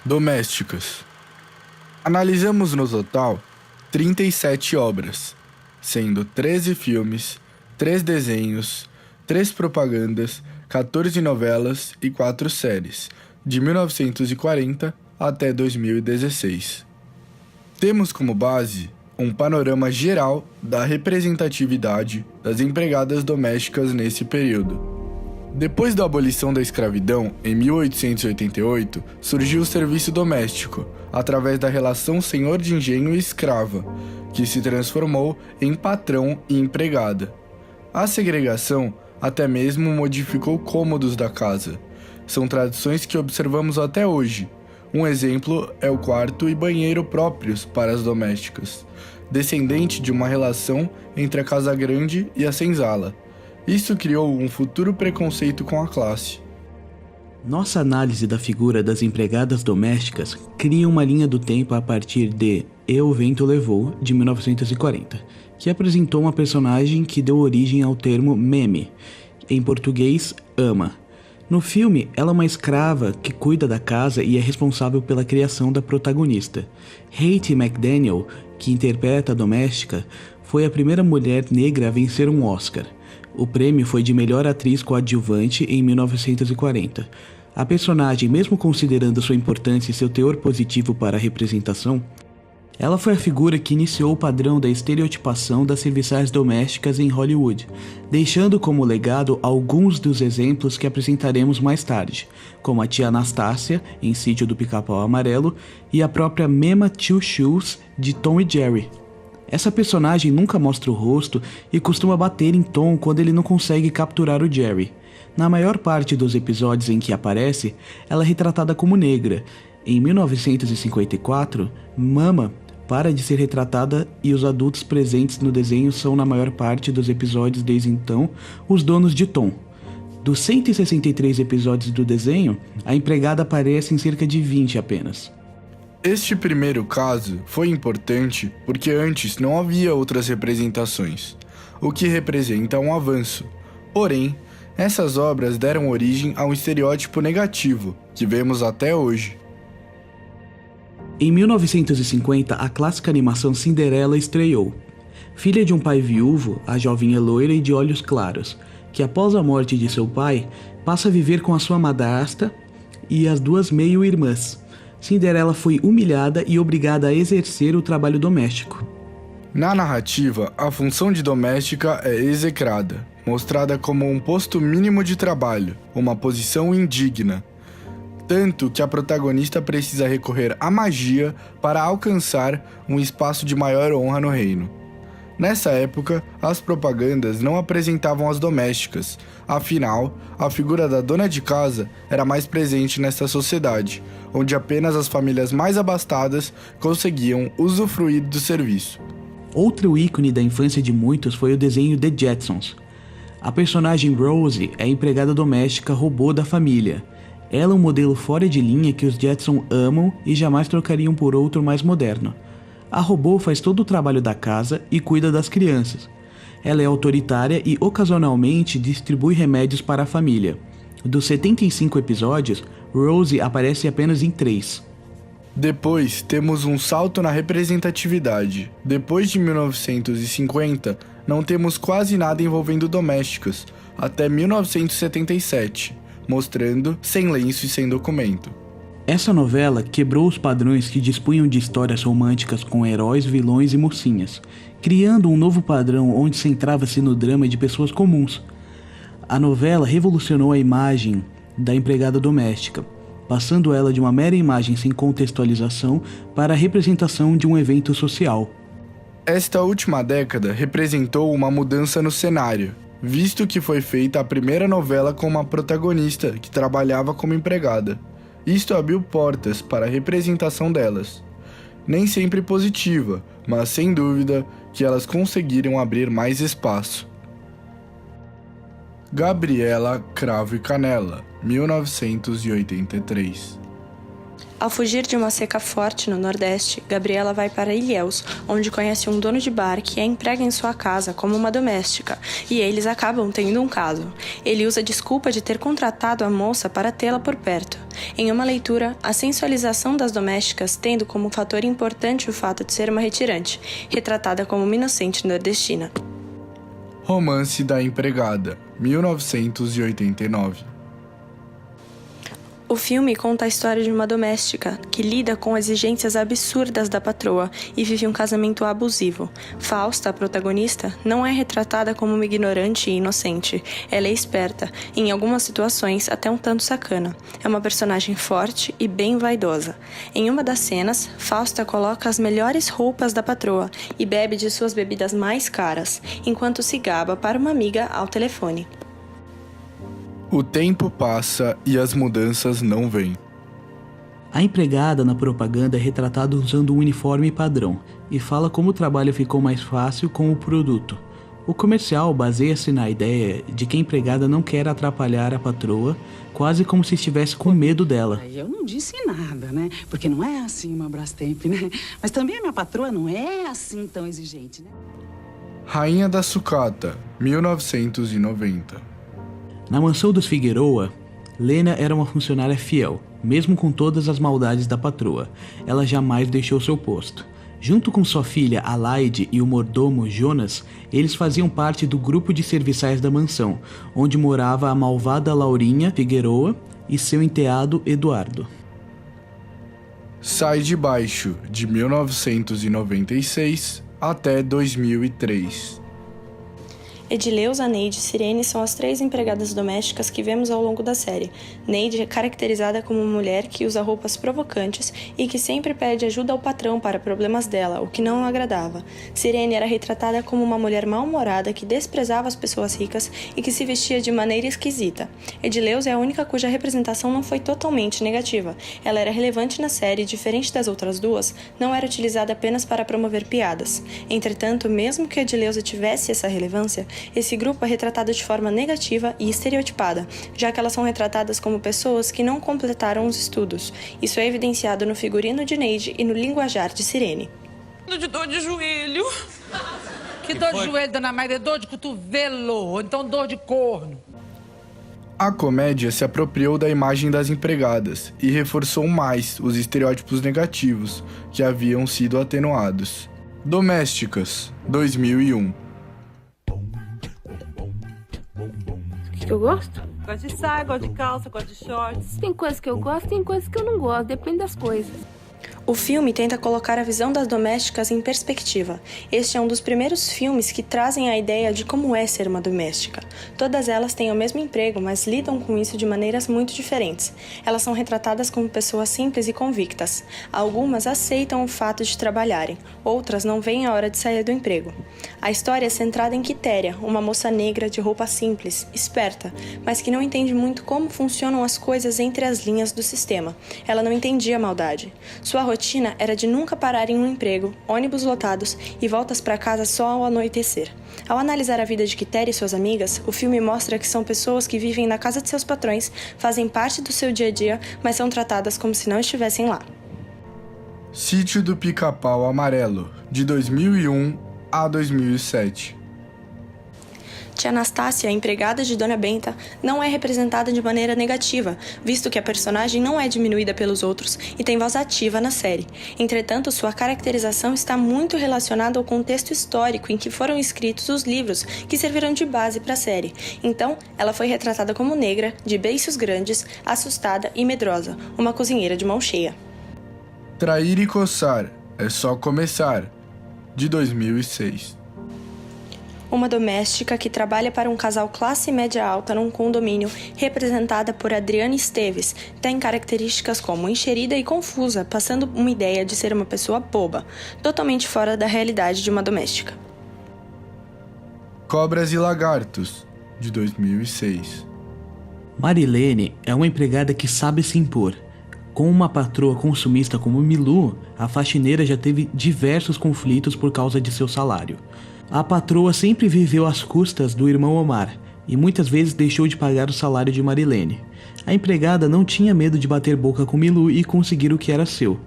Domésticas. Analisamos no total 37 obras, sendo 13 filmes, 3 desenhos, 3 propagandas, 14 novelas e 4 séries, de 1940 até 2016. Temos como base um panorama geral da representatividade das empregadas domésticas nesse período. Depois da abolição da escravidão, em 1888, surgiu o serviço doméstico, através da relação senhor de engenho e escrava, que se transformou em patrão e empregada. A segregação até mesmo modificou cômodos da casa. São tradições que observamos até hoje. Um exemplo é o quarto e banheiro próprios para as domésticas, descendente de uma relação entre a casa grande e a senzala. Isso criou um futuro preconceito com a classe. Nossa análise da figura das empregadas domésticas cria uma linha do tempo a partir de E o Vento Levou, de 1940, que apresentou uma personagem que deu origem ao termo meme, em português, ama. No filme, ela é uma escrava que cuida da casa e é responsável pela criação da protagonista. Hattie McDaniel, que interpreta a doméstica, foi a primeira mulher negra a vencer um Oscar. O prêmio foi de melhor atriz coadjuvante em 1940. A personagem, mesmo considerando sua importância e seu teor positivo para a representação, ela foi a figura que iniciou o padrão da estereotipação das serviçais domésticas em Hollywood, deixando como legado alguns dos exemplos que apresentaremos mais tarde, como a tia Anastácia, em Sítio do Pica-Pau Amarelo, e a própria Mema Two Shoes, de Tom e Jerry. Essa personagem nunca mostra o rosto e costuma bater em Tom quando ele não consegue capturar o Jerry. Na maior parte dos episódios em que aparece, ela é retratada como negra. Em 1954, Mama para de ser retratada e os adultos presentes no desenho são, na maior parte dos episódios desde então, os donos de Tom. Dos 163 episódios do desenho, a empregada aparece em cerca de 20 apenas. Este primeiro caso foi importante porque antes não havia outras representações, o que representa um avanço. Porém, essas obras deram origem a um estereótipo negativo, que vemos até hoje. Em 1950, a clássica animação Cinderela estreou. Filha de um pai viúvo, a jovem é loira e de olhos claros, que após a morte de seu pai, passa a viver com a sua madrasta e as duas meio-irmãs. Cinderela foi humilhada e obrigada a exercer o trabalho doméstico. Na narrativa, a função de doméstica é execrada, mostrada como um posto mínimo de trabalho, uma posição indigna. Tanto que a protagonista precisa recorrer à magia para alcançar um espaço de maior honra no reino. Nessa época, as propagandas não apresentavam as domésticas, afinal, a figura da dona de casa era mais presente nessa sociedade, onde apenas as famílias mais abastadas conseguiam usufruir do serviço. Outro ícone da infância de muitos foi o desenho The Jetsons. A personagem Rosie é a empregada doméstica robô da família. Ela é um modelo fora de linha que os Jetson amam e jamais trocariam por outro mais moderno. A robô faz todo o trabalho da casa e cuida das crianças. Ela é autoritária e ocasionalmente distribui remédios para a família. Dos 75 episódios, Rosie aparece apenas em 3. Depois, temos um salto na representatividade. Depois de 1950, não temos quase nada envolvendo domésticas, até 1977, mostrando Sem Lenço e Sem Documento. Essa novela quebrou os padrões que dispunham de histórias românticas com heróis, vilões e mocinhas, criando um novo padrão onde centrava-se no drama de pessoas comuns. A novela revolucionou a imagem da empregada doméstica, passando ela de uma mera imagem sem contextualização para a representação de um evento social. Esta última década representou uma mudança no cenário, visto que foi feita a primeira novela com uma protagonista que trabalhava como empregada. Isto abriu portas para a representação delas. Nem sempre positiva, mas sem dúvida que elas conseguiram abrir mais espaço. Gabriela Cravo e Canela, 1983. Ao fugir de uma seca forte no Nordeste, Gabriela vai para Ilhéus, onde conhece um dono de bar que a emprega em sua casa como uma doméstica, e eles acabam tendo um caso. Ele usa a desculpa de ter contratado a moça para tê-la por perto. Em uma leitura, a sensualização das domésticas tendo como fator importante o fato de ser uma retirante, retratada como uma inocente nordestina. Romance da Empregada, 1989. O filme conta a história de uma doméstica que lida com exigências absurdas da patroa e vive um casamento abusivo. Fausta, a protagonista, não é retratada como uma ignorante e inocente. Ela é esperta, e em algumas situações até um tanto sacana. É uma personagem forte e bem vaidosa. Em uma das cenas, Fausta coloca as melhores roupas da patroa e bebe de suas bebidas mais caras, enquanto se gaba para uma amiga ao telefone. O tempo passa e as mudanças não vêm. A empregada na propaganda é retratada usando um uniforme padrão e fala como o trabalho ficou mais fácil com o produto. O comercial baseia-se na ideia de que a empregada não quer atrapalhar a patroa, quase como se estivesse com medo dela. Eu não disse nada, né? Porque não é assim uma Brastemp, né? Mas também a minha patroa não é assim tão exigente, né? Rainha da Sucata, 1990. Na mansão dos Figueroa, Lena era uma funcionária fiel, mesmo com todas as maldades da patroa. Ela jamais deixou seu posto. Junto com sua filha Alaide e o mordomo Jonas, eles faziam parte do grupo de serviçais da mansão, onde morava a malvada Laurinha Figueroa e seu enteado Eduardo. Sai de Baixo, de 1996 até 2003. Edileuza, Neide e Sirene são as 3 empregadas domésticas que vemos ao longo da série. Neide é caracterizada como uma mulher que usa roupas provocantes e que sempre pede ajuda ao patrão para problemas dela, o que não agradava. Sirene era retratada como uma mulher mal-humorada que desprezava as pessoas ricas e que se vestia de maneira esquisita. Edileuza é a única cuja representação não foi totalmente negativa. Ela era relevante na série e, diferente das outras duas, não era utilizada apenas para promover piadas. Entretanto, mesmo que Edileuza tivesse essa relevância, esse grupo é retratado de forma negativa e estereotipada, já que elas são retratadas como pessoas que não completaram os estudos. Isso é evidenciado no figurino de Neide e no linguajar de Sirene. De dor de joelho. Que dor de joelho, dona Maria? Dor de cotovelo, ou então dor de corno. A comédia se apropriou da imagem das empregadas e reforçou mais os estereótipos negativos que haviam sido atenuados. Domésticas, 2001. Que eu gosto? Gosto de saia, gosto de calça, gosto de shorts. Tem coisas que eu gosto, tem coisas que eu não gosto, depende das coisas. O filme tenta colocar a visão das domésticas em perspectiva. Este é um dos primeiros filmes que trazem a ideia de como é ser uma doméstica. Todas elas têm o mesmo emprego, mas lidam com isso de maneiras muito diferentes. Elas são retratadas como pessoas simples e convictas. Algumas aceitam o fato de trabalharem, outras não veem a hora de sair do emprego. A história é centrada em Quitéria, uma moça negra de roupa simples, esperta, mas que não entende muito como funcionam as coisas entre as linhas do sistema. Ela não entendia a maldade. Sua rotina era de nunca parar em um emprego, ônibus lotados e voltas para casa só ao anoitecer. Ao analisar a vida de Quitéria e suas amigas, o filme mostra que são pessoas que vivem na casa de seus patrões, fazem parte do seu dia a dia, mas são tratadas como se não estivessem lá. Sítio do Pica-Pau Amarelo, de 2001 a 2007. Tia Anastácia, a empregada de Dona Benta, não é representada de maneira negativa, visto que a personagem não é diminuída pelos outros e tem voz ativa na série. Entretanto, sua caracterização está muito relacionada ao contexto histórico em que foram escritos os livros que serviram de base para a série. Então, ela foi retratada como negra, de beiços grandes, assustada e medrosa, uma cozinheira de mão cheia. Trair e Coçar, é só começar, de 2006. Uma doméstica que trabalha para um casal classe média alta num condomínio, representada por Adriana Esteves, tem características como enxerida e confusa, passando uma ideia de ser uma pessoa boba, totalmente fora da realidade de uma doméstica. Cobras e Lagartos, de 2006. Marilene é uma empregada que sabe se impor. Com uma patroa consumista como Milu, a faxineira já teve diversos conflitos por causa de seu salário. A patroa sempre viveu às custas do irmão Omar e muitas vezes deixou de pagar o salário de Marilene. A empregada não tinha medo de bater boca com Milu e conseguir o que era seu.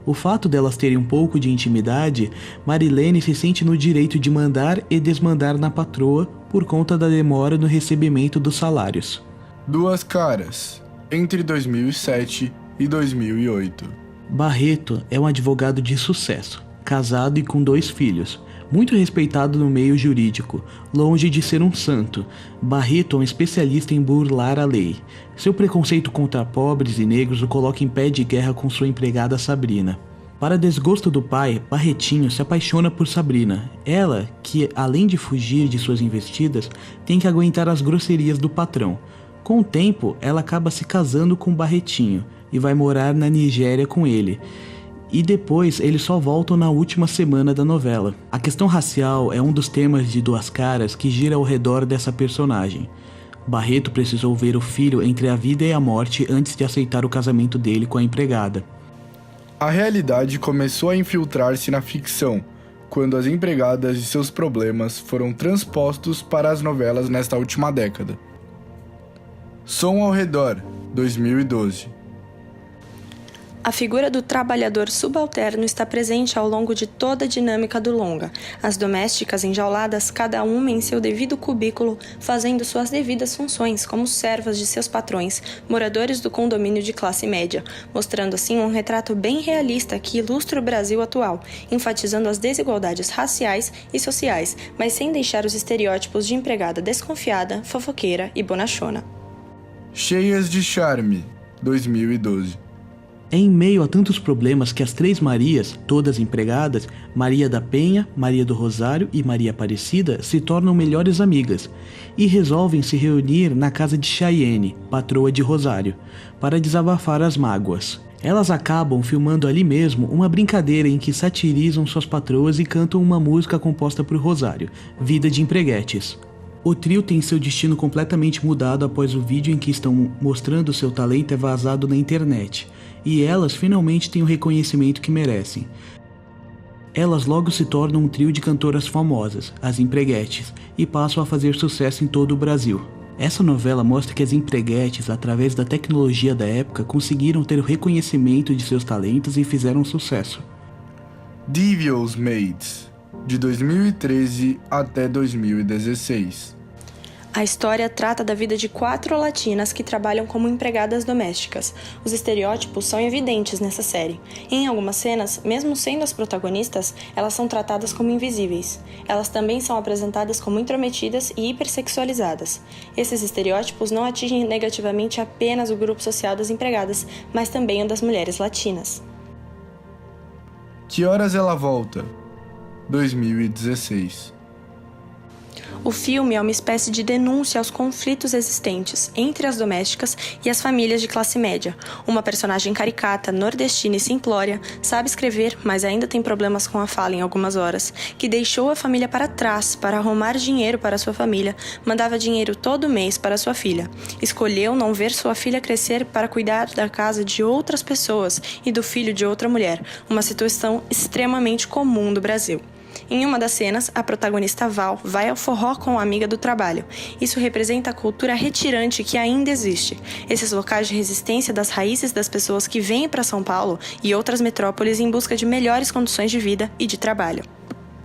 O fato delas terem um pouco de intimidade, Marilene se sente no direito de mandar e desmandar na patroa por conta da demora no recebimento dos salários. Duas caras, entre 2007 e 2008. Barreto é um advogado de sucesso, casado e com 2 filhos. Muito respeitado no meio jurídico, longe de ser um santo, Barreto é um especialista em burlar a lei. Seu preconceito contra pobres e negros o coloca em pé de guerra com sua empregada Sabrina. Para desgosto do pai, Barretinho se apaixona por Sabrina. Ela, que além de fugir de suas investidas, tem que aguentar as grosserias do patrão. Com o tempo, ela acaba se casando com Barretinho e vai morar na Nigéria com ele. E depois eles só voltam na última semana da novela. A questão racial é um dos temas de Duas Caras que gira ao redor dessa personagem. Barreto precisou ver o filho entre a vida e a morte antes de aceitar o casamento dele com a empregada. A realidade começou a infiltrar-se na ficção, quando as empregadas e seus problemas foram transpostos para as novelas nesta última década. Som ao Redor, 2012. A figura do trabalhador subalterno está presente ao longo de toda a dinâmica do longa. As domésticas enjauladas, cada uma em seu devido cubículo, fazendo suas devidas funções como servas de seus patrões, moradores do condomínio de classe média, mostrando assim um retrato bem realista que ilustra o Brasil atual, enfatizando as desigualdades raciais e sociais, mas sem deixar os estereótipos de empregada desconfiada, fofoqueira e bonachona. Cheias de Charme, 2012. É em meio a tantos problemas que as 3 Marias, todas empregadas, Maria da Penha, Maria do Rosário e Maria Aparecida, se tornam melhores amigas e resolvem se reunir na casa de Chayenne, patroa de Rosário, para desabafar as mágoas. Elas acabam filmando ali mesmo uma brincadeira em que satirizam suas patroas e cantam uma música composta por Rosário, Vida de Empreguetes. O trio tem seu destino completamente mudado após o vídeo em que estão mostrando seu talento é vazado na internet, e elas finalmente têm o reconhecimento que merecem. Elas logo se tornam um trio de cantoras famosas, as Empreguetes, e passam a fazer sucesso em todo o Brasil. Essa novela mostra que as Empreguetes, através da tecnologia da época, conseguiram ter o reconhecimento de seus talentos e fizeram sucesso. Devil's Maids, de 2013 até 2016. A história trata da vida de 4 latinas que trabalham como empregadas domésticas. Os estereótipos são evidentes nessa série. Em algumas cenas, mesmo sendo as protagonistas, elas são tratadas como invisíveis. Elas também são apresentadas como intrometidas e hipersexualizadas. Esses estereótipos não atingem negativamente apenas o grupo social das empregadas, mas também o das mulheres latinas. Que Horas Ela Volta, 2016. O filme é uma espécie de denúncia aos conflitos existentes entre as domésticas e as famílias de classe média. Uma personagem caricata, nordestina e simplória, sabe escrever, mas ainda tem problemas com a fala em algumas horas, que deixou a família para trás para arrumar dinheiro para sua família, mandava dinheiro todo mês para sua filha. Escolheu não ver sua filha crescer para cuidar da casa de outras pessoas e do filho de outra mulher, uma situação extremamente comum do Brasil. Em uma das cenas, a protagonista Val vai ao forró com uma amiga do trabalho. Isso representa a cultura retirante que ainda existe. Esses locais de resistência das raízes das pessoas que vêm para São Paulo e outras metrópoles em busca de melhores condições de vida e de trabalho.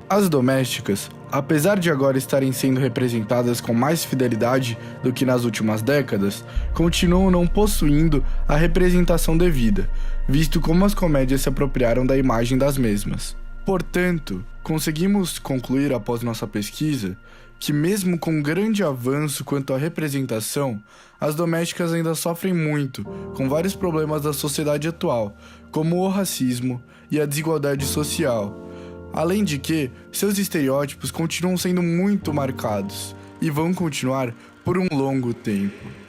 As domésticas, apesar de agora estarem sendo representadas com mais fidelidade do que nas últimas décadas, continuam não possuindo a representação devida, visto como as comédias se apropriaram da imagem das mesmas. Portanto, conseguimos concluir após nossa pesquisa que mesmo com grande avanço quanto à representação, as domésticas ainda sofrem muito com vários problemas da sociedade atual, como o racismo e a desigualdade social. Além de que, seus estereótipos continuam sendo muito marcados e vão continuar por um longo tempo.